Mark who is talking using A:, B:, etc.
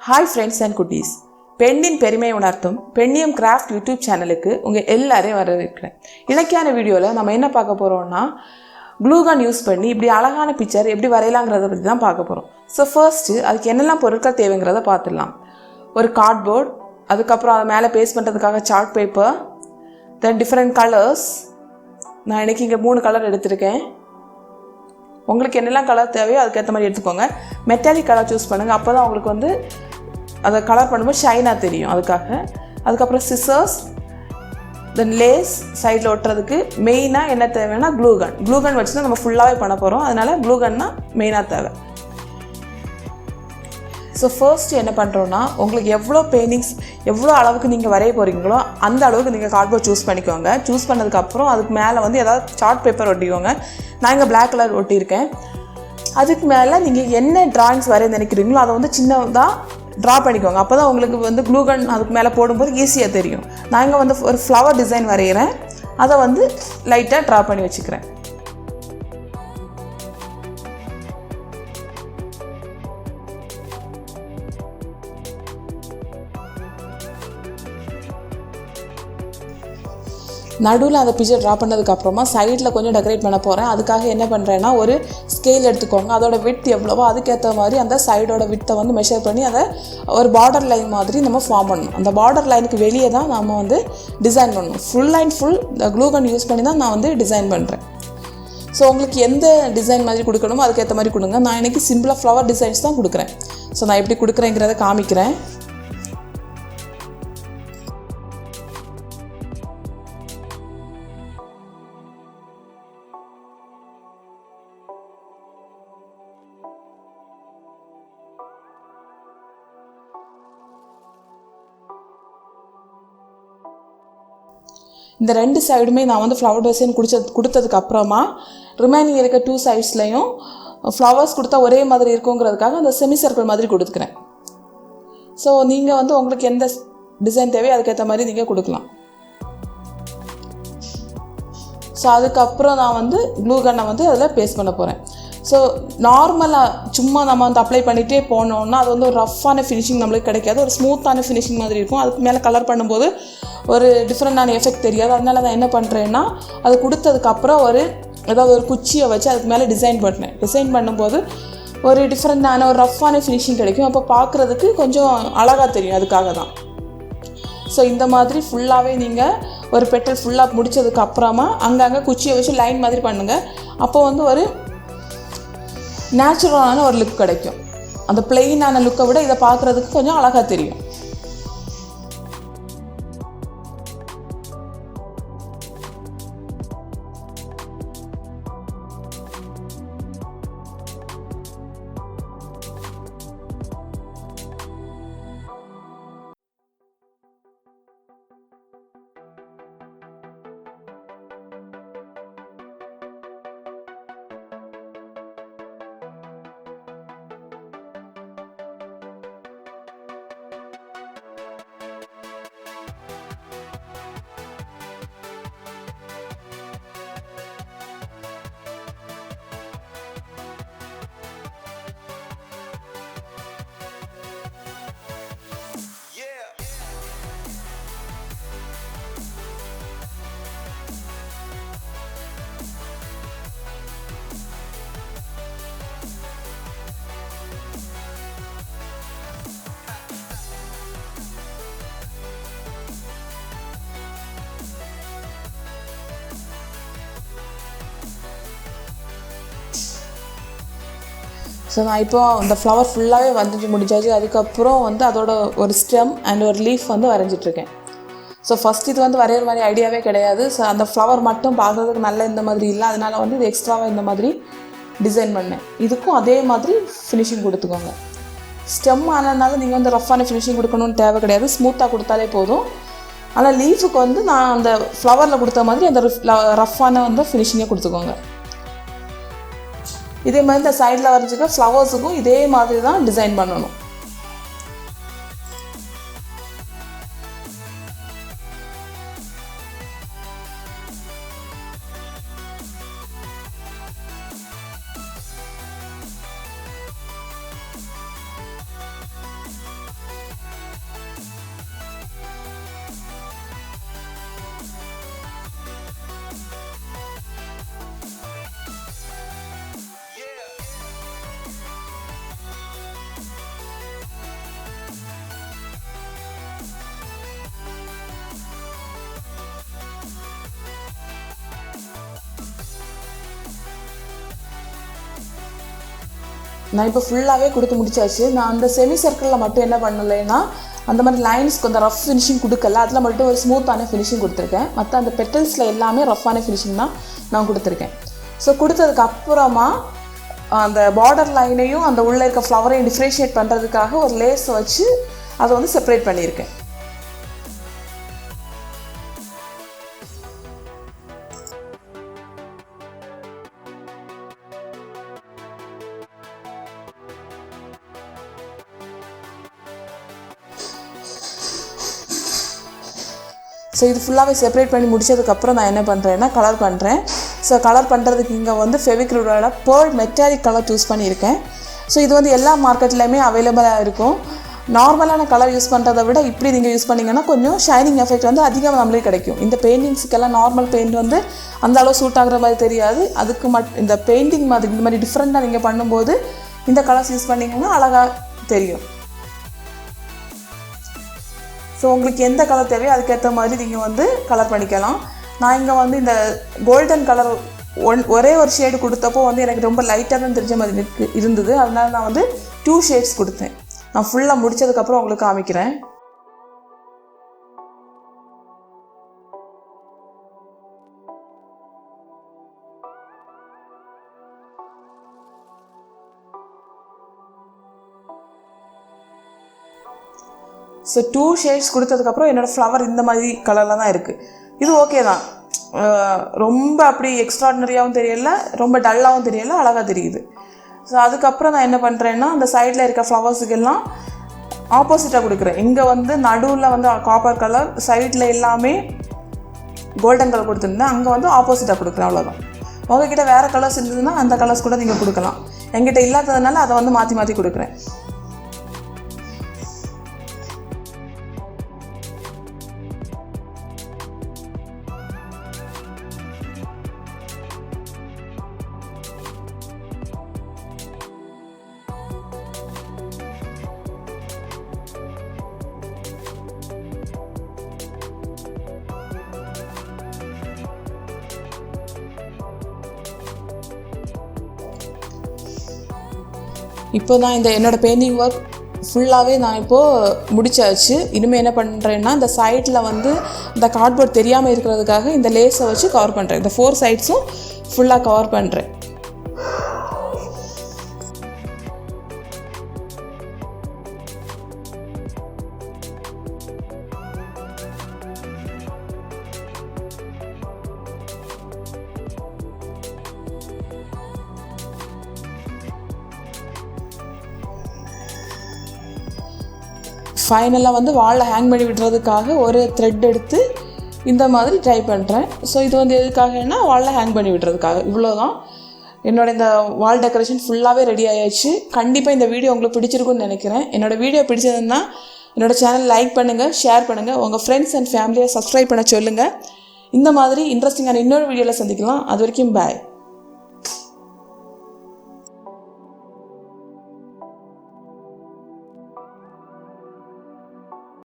A: Hi friends and Kutties. பெண்ணின் பெருமை உணர்த்தும் பெண்ணியம் கிராஃப்ட் யூடியூப் சேனலுக்கு உங்கள் எல்லாரையும் வரவேற்கிறேன். இன்னைக்கான வீடியோவில் நம்ம என்ன பார்க்க போகிறோம்னா க்ளூகன் யூஸ் பண்ணி இப்படி அழகான பிக்சர் எப்படி வரையலாங்கிறத பற்றி தான் பார்க்க போகிறோம். ஸோ ஃபர்ஸ்ட்டு அதுக்கு என்னெல்லாம் பொருட்கள் தேவைங்கிறத பார்த்துடலாம். ஒரு கார்ட்போர்ட், அதுக்கப்புறம் அதை மேலே பேஸ்ட் பண்ணுறதுக்காக chart paper, then different colours. நான் இன்றைக்கி இங்கே 3 கலர் எடுத்திருக்கேன். உங்களுக்கு என்னெல்லாம் கலர் தேவையோ அதுக்கேற்ற மாதிரி எடுத்துக்கோங்க. மெட்டாலிக் கலர் சூஸ் பண்ணுங்கள், அப்போ தான் உங்களுக்கு வந்து அதை கலர் பண்ணும்போது ஷைனாக தெரியும். அதுக்கப்புறம் சிசர்ஸ், தென் லேஸ் சைடில் ஒட்டுறதுக்கு மெயினாக என்ன தேவைன்னா க்ளூகன் வச்சு தான் நம்ம ஃபுல்லாகவே பண்ண போகிறோம். அதனால் க்ளூகன்னா மெயினாக தேவை. ஸோ ஃபர்ஸ்ட்டு என்ன பண்ணுறோன்னா, உங்களுக்கு எவ்வளோ பெயிண்டிங்ஸ் எவ்வளோ அளவுக்கு நீங்கள் வரைய போகிறீங்களோ அந்த அளவுக்கு நீங்கள் கார்ட்போர்ட் சூஸ் பண்ணிக்கோங்க. சூஸ் பண்ணதுக்கப்புறம் அதுக்கு மேலே வந்து ஏதாவது சார்ட் பேப்பர் ஒட்டிக்கோங்க. நான் இங்கே பிளாக் கலர் ஒட்டியிருக்கேன். அதுக்கு மேலே நீங்கள் என்ன ட்ராயிங்ஸ் வரைய நினைக்கிறீங்களோ அதை வந்து சின்னதாக ட்ரா பண்ணிக்கோங்க. அப்போ தான் உங்களுக்கு வந்து க்ளூகன் அதுக்கு மேலே போடும்போது ஈஸியாக தெரியும். நான் இங்கே வந்து ஒரு ஃப்ளவர் டிசைன் வரைகிறேன், அதை வந்து லைட்டாக ட்ரா பண்ணி வச்சுக்கிறேன். நடுவில் அந்த பிக்சர் ட்ரா பண்ணதுக்கப்புறமா சைடில் கொஞ்சம் டெக்கரேட் பண்ண போகிறேன். அதுக்காக என்ன பண்ணுறேன்னா, ஒரு ஸ்கேல் எடுத்துக்கோங்க. அதோட விட்த் எவ்வளவோ அதுக்கேற்ற மாதிரி அந்த சைடோட விட்த்தை வந்து மெஷர் பண்ணி அதை ஒரு பார்டர் லைன் மாதிரி நம்ம ஃபார்ம் பண்ணணும். அந்த பார்டர் லைனுக்கு வெளியே தான் நம்ம வந்து டிசைன் பண்ணணும். Full and full glue gun use பண்ணி தான் நான் வந்து டிசைன் பண்ணுறேன். ஸோ உங்களுக்கு எந்த டிசைன் மாதிரி கொடுக்கணுமோ அதுக்கேற்ற மாதிரி கொடுங்க. நான் இன்றைக்கி சிம்பிளாக ஃப்ளவர் டிசைன்ஸ் தான் கொடுக்குறேன். ஸோ நான் எப்படி கொடுக்குறேங்கிறத காமிக்கிறேன். இந்த 2 சைடுமே நான் வந்து ஃப்ளவர் டிசைன் கொடுத்ததுக்கப்புறமா ரிமைனிங் இருக்க 2 சைட்ஸ்லையும் ஃப்ளவர்ஸ் கொடுத்தா ஒரே மாதிரி இருக்குங்கிறதுக்காக அந்த செமி சர்க்கிள் மாதிரி கொடுத்துக்கிறேன். ஸோ நீங்கள் வந்து உங்களுக்கு எந்த டிசைன் தேவையோ அதுக்கேற்ற மாதிரி நீங்கள் கொடுக்கலாம். ஸோ அதுக்கப்புறம் நான் வந்து க்ளூகன்னை வந்து அதில் பேஸ்ட் பண்ண போகிறேன். ஸோ நார்மலாக சும்மா நம்ம வந்து அப்ளை பண்ணிகிட்டே போனோம்னா அது வந்து ஒரு ரஃப்பான ஃபினிஷிங் நம்மளுக்கு கிடைக்காது. ஒரு ஸ்மூத்தான ஃபினிஷிங் மாதிரி இருக்கும். அதுக்கு மேலே கலர் பண்ணும்போது ஒரு டிஃப்ரெண்டான எஃபெக்ட் தெரியாது. அதனால நான் என்ன பண்ணுறேன்னா, அது கொடுத்ததுக்கப்புறம் ஏதாவது ஒரு குச்சியை வச்சு அதுக்கு மேலே டிசைன் பண்ணும்போது ஒரு டிஃப்ரெண்டான ஒரு ரஃப்பான ஃபினிஷிங் கிடைக்கும். அப்போ பார்க்குறதுக்கு கொஞ்சம் அழகாக தெரியும். அதுக்காக தான். ஸோ இந்த மாதிரி ஃபுல்லாகவே நீங்கள் ஒரு பெட்டல் ஃபுல்லாக முடித்ததுக்கப்புறமா அங்கங்கே குச்சியை வச்சு லைன் மாதிரி பண்ணுங்கள். அப்போ வந்து ஒரு நேச்சுரலான ஒரு லுக் கிடைக்கும். அந்த பிளெயினான லுக்கை விட இதை பார்க்குறதுக்கு கொஞ்சம் அழகாக தெரியும். ஸோ நான் இப்போது அந்த ஃப்ளவர் ஃபுல்லாகவே வந்துட்டு முடிச்சாச்சு. அதுக்கப்புறம் வந்து அதோட ஒரு ஸ்டெம் அண்ட் ஒரு லீஃப் வந்து வரைஞ்சிட்ருக்கேன். ஸோ ஃபஸ்ட் இது வந்து வரைகிற மாதிரி ஐடியாவே கிடையாது. ஸோ அந்த ஃப்ளவர் மட்டும் பார்க்குறதுக்கு நல்ல இந்த மாதிரி இல்லை. அதனால் வந்து இது எக்ஸ்ட்ராவாக இந்த மாதிரி டிசைன் பண்ணேன். இதுக்கும் அதே மாதிரி ஃபினிஷிங் கொடுத்துக்கோங்க. ஸ்டெம் ஆனதுனால நீங்கள் வந்து ரஃப்பான ஃபினிஷிங் கொடுக்கணும்னு தேவை கிடையாது. ஸ்மூத்தாக கொடுத்தாலே போதும். ஆனால் லீஃபுக்கு வந்து நான் அந்த ஃப்ளவரில் கொடுத்த மாதிரி அந்த ரஃப்பான வந்து ஃபினிஷிங்கை கொடுத்துக்கோங்க. இதே மாதிரி இந்த சைடில் வரைஞ்சிக்க ஃப்ளவர்ஸுக்கும் இதே மாதிரி தான் டிசைன் பண்ணணும். நான் இப்போ ஃபுல்லாகவே கொடுத்து முடிச்சாச்சு. நான் அந்த செமி சர்க்கிளில் மட்டும் என்ன பண்ணலைன்னா அந்த மாதிரி லைன்ஸ்க்கு கொஞ்சம் ரஃப் ஃபினிஷிங் கொடுக்கல, அதில் மட்டும் ஒரு ஸ்மூத்தான ஃபினிஷிங் கொடுத்துருக்கேன். மற்ற அந்த பெட்டல்ஸில் எல்லாமே ரஃப்பான ஃபினிஷிங் தான் நான் கொடுத்துருக்கேன். ஸோ கொடுத்ததுக்கு அப்புறமா அந்த பார்டர் லைனையும் அந்த உள்ளே இருக்க ஃப்ளவரையும் டிஃப்ரென்ஷியேட் பண்ணுறதுக்காக ஒரு லேஸை வச்சு அதை வந்து செப்பரேட் பண்ணியிருக்கேன். ஸோ இது ஃபுல்லாகவே செப்பரேட் பண்ணி முடிச்சதுக்கப்புறம் நான் என்ன பண்ணுறேன்னா கலர் பண்ணுறேன். ஸோ கலர் பண்ணுறதுக்கு இங்கே வந்து ஃபெவிக்ரிலோட பேர்ல் மெட்டாலிக் கலர் சூஸ் பண்ணியிருக்கேன். ஸோ இது வந்து எல்லா மார்க்கெட்லேயுமே அவைலபிளாக இருக்கும். நார்மலான கலர் யூஸ் பண்ணுறதை விட இப்படி நீங்கள் யூஸ் பண்ணிங்கன்னா கொஞ்சம் ஷைனிங் எஃபெக்ட் வந்து அதிகமாக நம்மளுக்கு கிடைக்கும். இந்த பெயிண்டிங்ஸுக்கெல்லாம் நார்மல் பெயிண்ட் வந்து அந்த அளவு சூட் ஆகுற மாதிரி தெரியாது. அதுக்கு இந்த பெயிண்டிங் மாதிரி இந்த மாதிரி டிஃப்ரெண்ட்டாக நீங்கள் பண்ணும்போது இந்த கலர்ஸ் யூஸ் பண்ணிங்கன்னா அழகாக தெரியும். ஸோ உங்களுக்கு எந்த கலர் தேவையோ அதுக்கேற்ற மாதிரி நீங்கள் வந்து கலர் பண்ணிக்கலாம். நான் இங்கே வந்து இந்த கோல்டன் கலர் ஒரே ஒரு ஷேடு கொடுத்தப்போ வந்து எனக்கு ரொம்ப லைட்டாக தான் தெரிஞ்ச மாதிரி இருந்தது. அதனால நான் வந்து 2 ஷேட்ஸ் கொடுத்தேன். நான் ஃபுல்லாக முடித்ததுக்கப்புறம் உங்களுக்கு காமிக்கிறேன். ஸோ 2 ஷேட்ஸ் கொடுத்ததுக்கப்புறம் என்னோடய ஃப்ளவர் இந்த மாதிரி கலரில் தான் இருக்குது. இது ஓகே தான், ரொம்ப அப்படி எக்ஸ்ட்ராடினரியாகவும் தெரியலை, ரொம்ப டல்லாகவும் தெரியலை, அழகாக தெரியுது. ஸோ அதுக்கப்புறம் நான் என்ன பண்ணுறேன்னா அந்த சைடில் இருக்க ஃப்ளவர்ஸுக்கெல்லாம் ஆப்போசிட்டாக கொடுக்குறேன். இங்கே வந்து நடுவில் வந்து காப்பர் கலர், சைடில் எல்லாமே கோல்டன் கலர் கொடுத்துருந்தேன். அங்கே வந்து ஆப்போசிட்டாக கொடுக்குறேன், அவ்வளோதான். உங்ககிட்ட வேறு கலர்ஸ் இருந்ததுன்னா அந்த கலர்ஸ் கூட நீங்கள் கொடுக்கலாம். என்கிட்ட இல்லாததுனால அதை வந்து மாற்றி மாற்றி கொடுக்குறேன். இப்போ நான் என்னோடய பெயிண்டிங் ஒர்க் ஃபுல்லாகவே நான் இப்போது முடிச்சாச்சு. இனிமேல் என்ன பண்ணுறேன்னா இந்த சைடில் வந்து இந்த கார்ட்போர்ட் தெரியாமல் இருக்கிறதுக்காக இந்த லேஸை வச்சு கவர் பண்ணுறேன். இந்த 4 சைட்ஸும் ஃபுல்லாக கவர் பண்ணுறேன். ஃபைனலாக வந்து வாலில் ஹேங் பண்ணி விடுறதுக்காக ஒரு த்ரெட் எடுத்து இந்த மாதிரி ட்ரை பண்ணுறேன். ஸோ இது வந்து எதுக்காகன்னா வாலில் ஹேங் பண்ணி விடுறதுக்காக. இவ்வளோதான். என்னோடய இந்த வால் டெக்கரேஷன் ஃபுல்லாகவே ரெடி ஆயாச்சு. கண்டிப்பாக இந்த வீடியோ உங்களுக்கு பிடிச்சிருக்குன்னு நினைக்கிறேன். என்னோடய வீடியோ பிடிச்சதுன்னா என்னோடய சேனல் லைக் பண்ணுங்கள், ஷேர் பண்ணுங்கள், உங்கள் ஃப்ரெண்ட்ஸ் அண்ட் ஃபேமிலியை சப்ஸ்கிரைப் பண்ண சொல்லுங்கள். இந்த மாதிரி இன்ட்ரெஸ்டிங்கான இன்னொரு வீடியோவில் சந்திக்கலாம். அது வரைக்கும் பாய்.